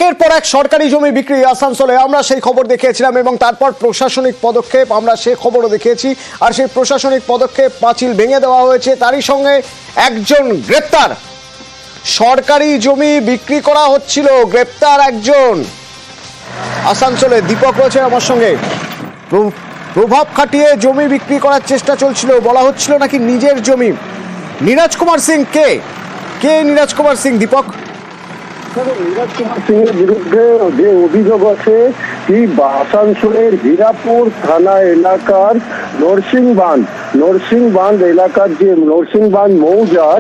একের পর এক সরকারি জমি বিক্রি আসানসোলে আমরা সেই খবর দেখিয়েছিলাম এবং তারপর প্রশাসনিক পদক্ষেপ আমরা সেই খবরও দেখিয়েছি। আর সেই প্রশাসনিক পদক্ষেপ পাঁচিল ভেঙে দেওয়া হয়েছে, তারই সঙ্গে একজন গ্রেপ্তার। সরকারি জমি বিক্রি করা হচ্ছিল, গ্রেপ্তার একজন। আসানসোলে দীপক রয়েছে আমার সঙ্গে। প্রভাব খাটিয়ে জমি বিক্রি করার চেষ্টা চলছিল, বলা হচ্ছিল নাকি নিজের জমি। নীরজ কুমার সিং কে নীরজ কুমার সিং? দীপক, নীরজ কুমার সিং এর বিরুদ্ধে যে অভিযোগ আছে, এই আসানসোলের হীরাপুর থানা এলাকার নরসিংবাঁধ এলাকার যে নরসিংবাঁধ মৌজার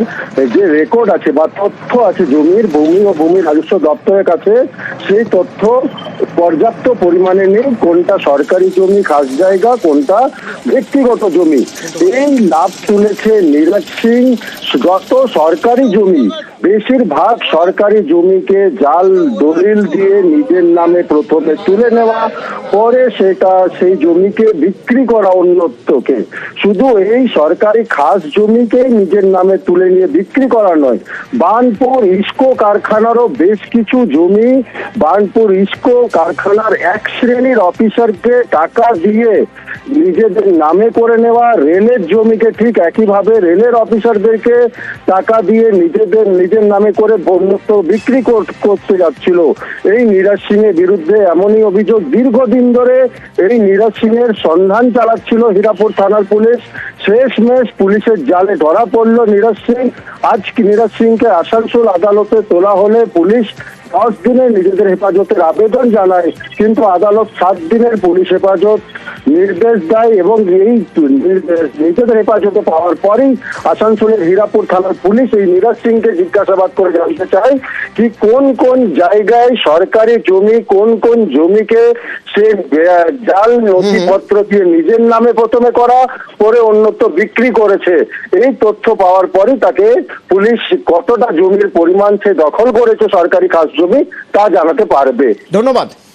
যে রেকর্ড আছে বা তথ্য আছে জমির, ভূমি ও ভূমি রাজস্ব দপ্তরের কাছে, সেই তথ্য পর্যাপ্ত পরিমাণে নেই। কোনটা সরকারি জমি খাস জায়গা, কোনটা ব্যক্তিগত জমি, এই লাভ তুলেছে নীরজ সিং। যত সরকারি জমি, বেশিরভাগ সরকারি জমিকে জাল দলিল দিয়ে নিজের নামে প্রথমে তুলে নেওয়া, পরে সেই জমিকে বিক্রি করা অন্যত্রকে। শুধু এই সরকারি খাস জমিকে নিজের নামে তুলে নিয়ে বিক্রি করা নয়, বার্নপুর ইস্কো কারখানারও বেশ কিছু জমি বার্নপুর ইস্কো কারখানার এক শ্রেণীর অফিসারকে টাকা দিয়ে নিজেদের নামে করে নেওয়া, রেলের জমিকে ঠিক একইভাবে রেলের অফিসারদেরকে টাকা দিয়ে নিজের নামে করে বন্যত্ব বিক্রি করতে যাচ্ছিল। এই নীরজ সিং এর বিরুদ্ধে এমনই অভিযোগ। দীর্ঘদিন ধরে এই নীরজ সিং এর সন্ধান চালাচ্ছিল হীরাপুর থানার পুলিশ। শেষমেশ পুলিশের জালে ধরা পড়ল নীরজ সিং। আজকে নীরজ সিংকে আসানসোল আদালতে তোলা হলে পুলিশ 10 দিনের নিজেদের হেফাজতের আবেদন জানায়, কিন্তু আদালত 7 দিনের পুলিশ হেফাজত নির্দেশ দেয় এবং এই নিজেদের হেফাজতে পাওয়ার পরেই আসানসোলের হীরাপুর থানার পুলিশ এই নীরজ সিংকে জিজ্ঞাসাবাদ করে জানতে চায় কি কোন কোন জায়গায় সরকারি জমি, কোন কোন জমিকে সে জাল নথিপত্র দিয়ে নিজের নামে প্রথমে করা, পরে অন্যত্র বিক্রি করেছে। এই তথ্য পাওয়ার পরই তাকে পুলিশ কতটা জমির পরিমাণ সে দখল করেছে সরকারি খাস জমি তা জানাতে পারবে। ধন্যবাদ।